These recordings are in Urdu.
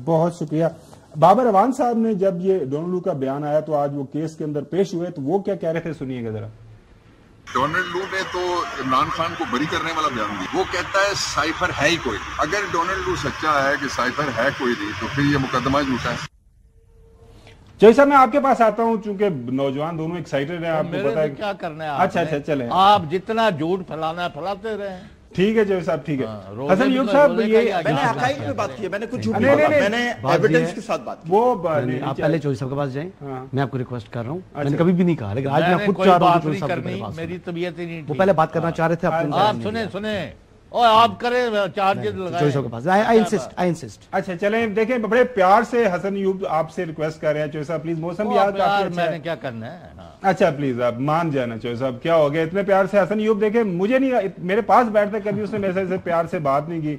بہت شکریہ. بابر اوان صاحب نے جب یہ ڈونلڈ لو کا بیان آیا تو آج وہ کیس کے اندر پیش ہوئے تو وہ کیا کہہ رہے تھے, سنیے گا ذرا. ڈونلڈ لو نے تو عمران خان کو بری کرنے والا بیان دیا. وہ کہتا ہے سائفر ہے ہی کوئی. اگر ڈونلڈ لو سچا ہے کہ سائفر ہے کوئی نہیں تو پھر یہ مقدمہ جھوٹا ہے. چوہی صاحب میں آپ کے پاس آتا ہوں چونکہ نوجوان دونوں ایکسائٹڈ ہیں, آپ کو پتا ہے کیا کرنا ہے. اچھا چلیں, آپ جتنا جھوٹ پھیلانا ہے پھیلاتے رہے. ٹھیک ہے چوہی صاحب, ٹھیک ہے. حسن ایوب صاحب, یہ میں نے عقائد پہ بات کی ہے, میں نے کچھ جھوٹ نہیں بولا, میں نے ایویڈنس کے ساتھ بات کی. وہ آپ پہلے چوہی صاحب کے پاس جائیں, میں آپ کو ریکویسٹ کر رہا ہوں. میں نے کبھی بھی نہیں کہا, لیکن آج میں خود چاہ رہا ہوں چوہی صاحب کے پاس. میری طبیعت ہی نہیں, وہ پہلے بات کرنا چاہ رہے تھے. آپ سنیں اور آپ کریں چارجز لگائیں چوہی صاحب کے پاس. I insist. اچھا چلیں دیکھیں, بڑے پیار سے حسن ایوب آپ سے ریکویسٹ کر رہے ہیں. چوہی صاحب پلیز, موسم بھی آج کافی میں نے کیا کرنا ہے. اچھا پلیز آپ مان جانا. چوہی صاحب کیا ہو گیا اتنے پیار سے. حسن ایوب دیکھیں, مجھے نہیں, میرے پاس بیٹھتے کبھی اس نے میرے سے پیار سے بات نہیں کی.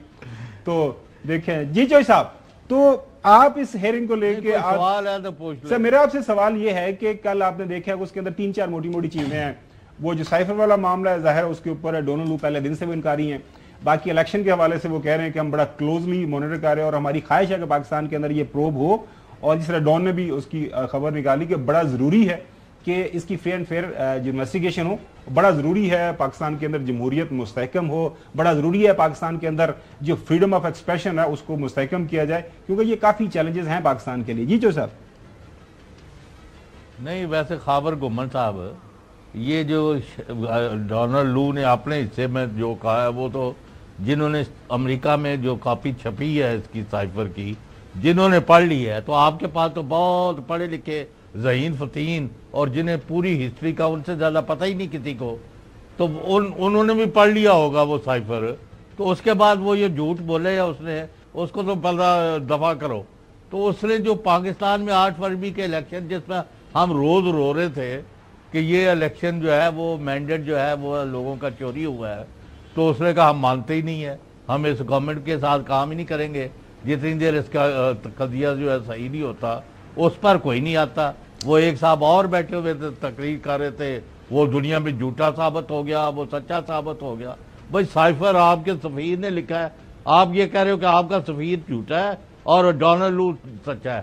تو دیکھیں جی چوہی صاحب, تو آپ اس ہیئرنگ کو لے کے سوال ہے تو پوچھ لیں. سر میرا آپ سے سوال یہ ہے کہ کل آپ نے دیکھا ہے اس کے اندر 3-4 موٹی چیزیں ہیں. وہ جو سائفر والا معاملہ ہے ظاہر اس کے اوپر ہے, ڈونلڈ لو پہلے دن سے وہ انکاری ہیں. باقی الیکشن کے حوالے سے وہ کہہ رہے ہیں کہ ہم بڑا کلوزلی مانیٹر کر رہے ہیں اور ہماری خواہش ہے کہ پاکستان کے اندر یہ پروب ہو. اور جس طرح ڈون نے بھی اس کی خبر نکالی کہ بڑا ضروری ہے کہ اس کی فری اینڈ فیئر جو انویسٹیگیشن ہو, بڑا ضروری ہے پاکستان کے اندر جمہوریت مستحکم ہو, بڑا ضروری ہے پاکستان کے اندر جو فریڈم آف ایکسپریشن ہے اس کو مستحکم کیا جائے, کیونکہ یہ کافی چیلنجز ہیں پاکستان کے لیے. جی چو صاحب. نہیں ویسے خاور گھمن صاحب, یہ جو ڈونلڈ لو نے اپنے حصے میں جو کہا ہے وہ تو جنہوں نے امریکہ میں جو کاپی چھپی ہے اس کی سائفر کی, جنہوں نے پڑھ لی ہے, تو آپ کے پاس تو بہت پڑھے لکھے ذہین فتین اور جنہیں پوری ہسٹری کا ان سے زیادہ پتہ ہی نہیں کسی کو, تو انہوں نے بھی پڑھ لیا ہوگا وہ سائفر. تو اس کے بعد وہ یہ جھوٹ بولے یا اس کو تو پردہ دفاع کرو. تو اس نے جو پاکستان میں 8 فروری کے الیکشن جس میں ہم روز رو رہے تھے کہ یہ الیکشن جو ہے وہ مینڈیٹ جو ہے وہ لوگوں کا چوری ہوا ہے, تو اس نے کہا ہم مانتے ہی نہیں ہیں, ہم اس گورنمنٹ کے ساتھ کام ہی نہیں کریں گے جتنی دیر اس کا قضیہ جو ہے صحیح نہیں ہوتا. اس پر کوئی نہیں آتا. وہ ایک صاحب اور بیٹھے ہوئے تھے تقریر کر رہے تھے, وہ دنیا میں جھوٹا ثابت ہو گیا, وہ سچا ثابت ہو گیا. بھائی سائفر آپ کے سفیر نے لکھا ہے, آپ یہ کہہ رہے ہو کہ آپ کا سفیر جھوٹا ہے اور ڈونلڈ لو سچا ہے,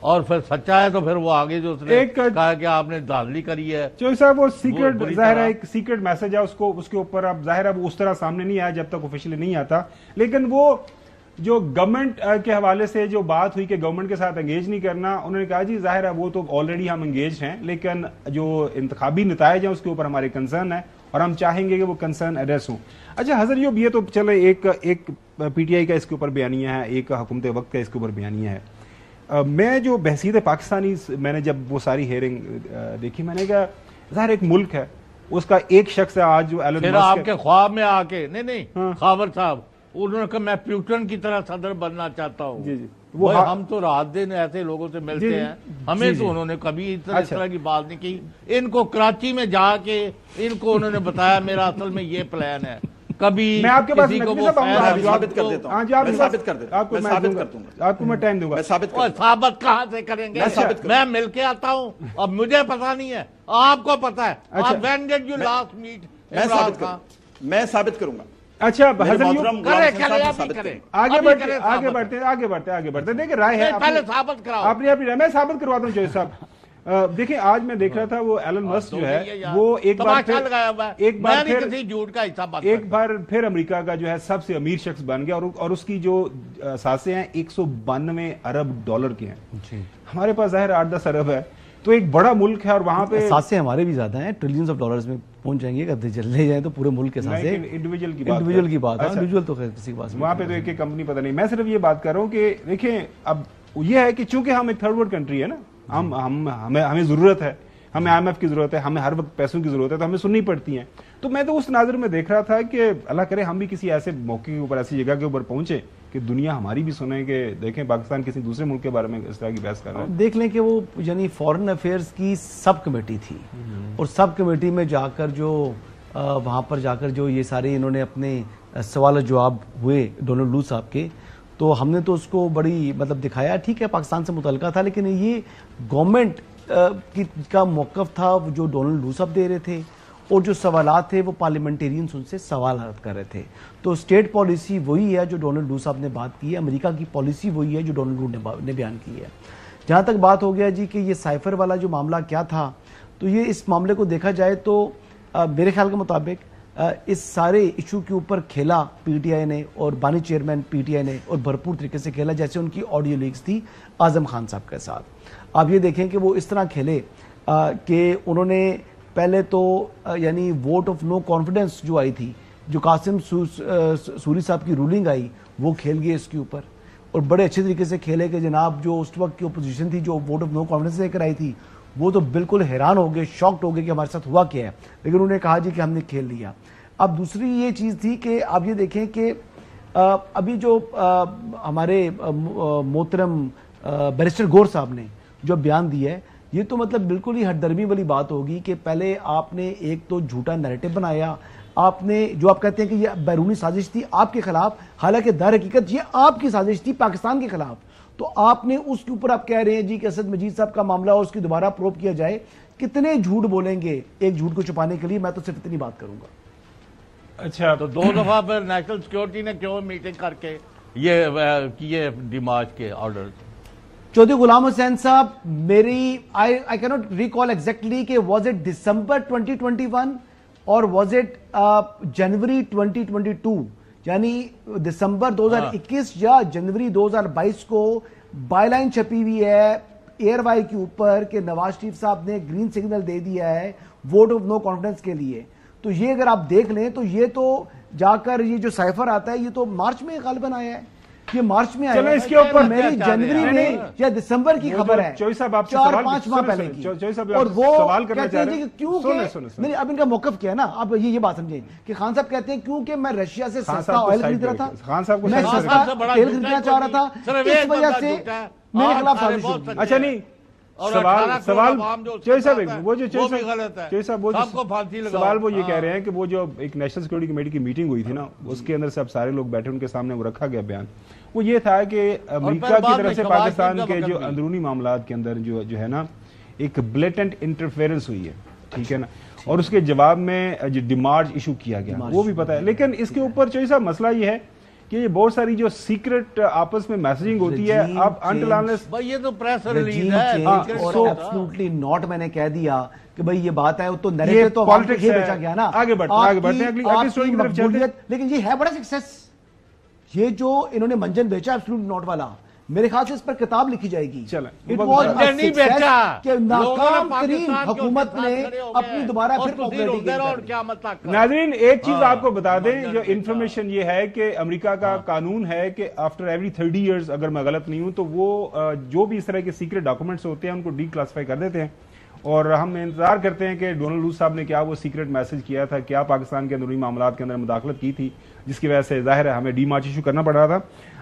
اور پھر سچا ہے تو پھر وہ آگے جو اس نے کہا کہ آپ نے دھاندلی کری ہے. چوہی صاحب وہ سیکرٹ ظاہر ہے, ایک سیکرٹ میسج ہے, اس کے اوپر اب ظاہر ہے وہ اس طرح سامنے نہیں آیا جب تک آفیشلی نہیں آتا. لیکن وہ جو گورنمنٹ کے حوالے سے جو بات ہوئی کہ گورنمنٹ کے ساتھ انگیج نہیں کرنا, انہوں نے کہا جی ظاہر ہے وہ تو آلریڈی ہم انگیج ہیں, لیکن جو انتخابی نتائج ہیں اس کے اوپر ہمارے کنسرن ہے اور ہم چاہیں گے کہ وہ کنسرن ایڈریس ہوں. اچھا حضرت یوب, یہ تو چلے ایک پی ٹی آئی کا اس کے اوپر بیانیہ ہے, ایک حکومت وقت کا اس کے اوپر بیانیہ ہے. میں جو بحثیت پاکستانی میں نے جب وہ ساری ہیئرنگ دیکھی, میں نے کہا ظاہر ایک ملک ہے, اس کا ایک شخص ہے آج جو ایلن مسک, آپ کے خواب میں آ کے نہیں خاور صاحب انہوں نے کہا میں پیوٹن کی طرح صدر بننا چاہتا ہوں. جی ہم تو رات دن ایسے لوگوں سے ملتے ہیں, ہمیں تو انہوں نے کبھی اس طرح کی بات نہیں کی. ان کو کراچی میں جا کے ان کو انہوں نے بتایا میرا اصل میں یہ پلان ہے. کبھی میں آپ کے پاس ثابت کر دیتا ہوں, میں ثابت کر دیتا ہوں, میں ثابت کر دوں گا, آپ کو میں ٹائم دوں گا. ثابت کہاں سے کریں گے, میں مل کے آتا ہوں, اب مجھے پتا نہیں ہے, آپ کو پتا ہے. When did you last meet? میں ثابت کروں گا. اچھا آگے بڑھتے دیکھیں رائے ہے, آپ نے رائے میں ثابت کرواتا ہوں. چوہی صاحب دیکھیں آج میں دیکھ رہا تھا وہ ایلن مسک جو ہے وہ ایک بار پھر امریکہ کا جو ہے سب سے امیر شخص بن گیا, اور اس کی جو اثاثے ہیں 192 ارب ڈالر کے ہیں. ہمارے پاس ظاہر 8-10 ارب ہے, تو ایک بڑا ملک ہے, اور وہاں پہ اثاثے ہمارے بھی زیادہ ہیں, ٹریلینز آف ڈالرز میں پہنچ جائیں گے اگر چلے جائیں تو پورے ملک کے ساتھ. انڈیویجول کی بات ہے, انڈیویجول تو کسی کے پاس وہاں پہ تو ایک کمپنی پتہ نہیں. میں صرف یہ بات کر رہا ہوں کہ دیکھیں اب یہ ہے کہ چونکہ ہم ایک تھرڈ ورلڈ کنٹری ہے نا, ہمیں ضرورت ہے, ہمیں آئی ایم ایف کی ضرورت ہے, ہمیں ہر وقت پیسوں کی ضرورت ہے, تو ہمیں سننی پڑتی ہیں. تو میں تو اس ناظر میں دیکھ رہا تھا کہ اللہ کرے ہم بھی کسی ایسے موقع کے اوپر, ایسی جگہ کے اوپر پہنچے کہ دنیا ہماری بھی سنے کہ دیکھیں پاکستان کسی دوسرے ملک کے بارے میں اس طرح کی بحث کر رہا ہے. دیکھ لیں کہ وہ یعنی فارن افیئرز کی سب کمیٹی تھی, اور سب کمیٹی میں جا کر جو وہاں پر جا کر جو یہ سارے انہوں نے اپنے سوال جواب ہوئے ڈونلڈ لو صاحب کے, تو ہم نے تو اس کو بڑی مطلب دکھایا, ٹھیک ہے پاکستان سے متعلقہ تھا, لیکن یہ گورنمنٹ کا موقف تھا جو ڈونلڈ لو صاحب دے رہے تھے, اور جو سوالات تھے وہ پارلیمنٹیرینز ان سے سوالات کر رہے تھے. تو اسٹیٹ پالیسی وہی ہے جو ڈونلڈ لو صاحب نے بات کی ہے, امریکہ کی پالیسی وہی ہے جو ڈونلڈ لو نے بیان کی ہے. جہاں تک بات ہو گیا جی کہ یہ سائفر والا جو معاملہ کیا تھا, تو یہ اس معاملے کو دیکھا جائے تو میرے خیال کے مطابق اس سارے ایشو کے اوپر کھیلا پی ٹی آئی نے اور بانی چیئرمین پی ٹی آئی نے, اور بھرپور طریقے سے کھیلا جیسے ان کی آڈیو لیکس تھی اعظم خان صاحب کے ساتھ. آپ یہ دیکھیں کہ وہ اس طرح کھیلے کہ انہوں نے پہلے تو یعنی ووٹ آف نو کانفیڈنس جو آئی تھی, جو قاسم سوری صاحب کی رولنگ آئی, وہ کھیل گئے اس کے اوپر, اور بڑے اچھے طریقے سے کھیلے کہ جناب جو اس وقت کی اپوزیشن تھی جو ووٹ آف نو کانفیڈنس لے کر آئی تھی, وہ تو بالکل حیران ہو گئے, شاکڈ ہو گئے کہ ہمارے ساتھ ہوا کیا ہے, لیکن انہوں نے کہا جی کہ ہم نے کھیل لیا. اب دوسری یہ چیز تھی کہ آپ یہ دیکھیں کہ ابھی جو ہمارے محترم بیرسٹر گور صاحب نے جو بیان دیا ہے, یہ تو مطلب بالکل ہی ہٹ درمی والی بات ہوگی کہ پہلے آپ نے ایک تو جھوٹا نیریٹو بنایا, آپ نے جو آپ کہتے ہیں کہ یہ بیرونی سازش تھی آپ کے خلاف, حالانکہ در حقیقت یہ آپ کی سازش تھی پاکستان کے خلاف. تو آپ نے اس کے اوپر آپ کہہ رہے ہیں جی کہ اسد مجید صاحب کا معاملہ اور اس کی دوبارہ پروب کیا جائے. کتنے جھوٹ بولیں گے ایک جھوٹ کو چھپانے کے لیے, میں تو صرف اتنی بات کروں گا. اچھا, تو 2 دفعہ پھر نیشنل سیکورٹی نے کیوں میٹنگ کر کے یہ کیے ڈیمارچ کے آرڈر؟ چودھری غلام حسین صاحب, میری I cannot recall exactly کہ was it December 2021 اور was it January 2022, یعنی دسمبر 2021 یا جنوری 2022 کو بائی لائن چھپی ہوئی ہے ایئر وائی کے اوپر کہ نواز شریف صاحب نے گرین سگنل دے دیا ہے ووٹ آف نو کانفیڈنس کے لیے. تو یہ اگر آپ دیکھ لیں تو یہ تو جا کر یہ جو سائفر آتا ہے یہ تو مارچ میں غالباً آیا ہے, یہ مارچ میں آیا ہے, اس کے اوپر میری جنوری میں یا دسمبر کی خبر ہے, 4-5 ماہ پہلے کی. اور وہ کہتے ہیں کہ کیوں کہ اب ان کا موقف کیا ہے نا, آپ یہ بات سمجھیں کہ خان صاحب کہتے ہیں کیونکہ میں رشیا سے سستا آئل خرید رہا تھا, میں سستا تیل خریدنا چاہ رہا تھا, اس وجہ سے میرے خلاف سازش ہوئی. اچھا نہیں, سوال وہ یہ کہہ رہے ہیں کہ وہ جو ایک نیشنل سیکورٹی کمیٹی کی میٹنگ ہوئی تھی نا, اس کے اندر سب سارے لوگ بیٹھے, ان کے سامنے وہ رکھا گیا بیان, وہ یہ تھا کہ امریکہ کی طرف سے پاکستان کے جو اندرونی معاملات کے اندر جو ہے نا ایک بلیٹنٹ انٹرفیئرنس ہوئی ہے, ٹھیک ہے نا, اور اس کے جواب میں جو ڈیمارچ ایشو کیا گیا وہ بھی پتا ہے. لیکن اس کے اوپر چوہدری صاحب مسئلہ یہ ہے کہ یہ بہت ساری جو سیکرٹ آپس میں میسیجنگ ہوتی ہے, اب یہ تو پریس ریلیز ہے اور ایبسولوٹلی ناٹ, میں نے کہہ دیا کہ بھئی یہ بات ہے, تو نیریٹو تو پالیٹکس یہ بیچا گیا نا. آگے بڑھتے ہیں اگلی سٹوری کی طرف چلتے ہیں. لیکن یہ ہے بڑا سکسیس, یہ جو انہوں نے منجن بیچا ایبسولوٹ ناٹ والا, میرے خیال سے اس پر کتاب لکھی جائے گی. کہ ناکام ترین حکومت نے اپنی دوبارہ پھر پاپولیرٹی. ناظرین ایک چیز آپ کو بتا دیں, جو انفارمیشن یہ ہے کہ امریکہ کا قانون ہے کہ آفٹر ایوری 30 ایئرز اگر میں غلط نہیں ہوں تو وہ جو بھی اس طرح کے سیکرٹ ڈاکومنٹس ہوتے ہیں ان کو ڈی کلاسیفائی کر دیتے ہیں, اور ہم انتظار کرتے ہیں کہ ڈونلڈ لو صاحب نے کیا وہ سیکرٹ میسج کیا تھا, کیا پاکستان کے اندرونی معاملات کے اندر مداخلت کی تھی جس کی وجہ سے ظاہر ہے ہمیں ڈی مارچ ایشو کرنا پڑ رہا تھا.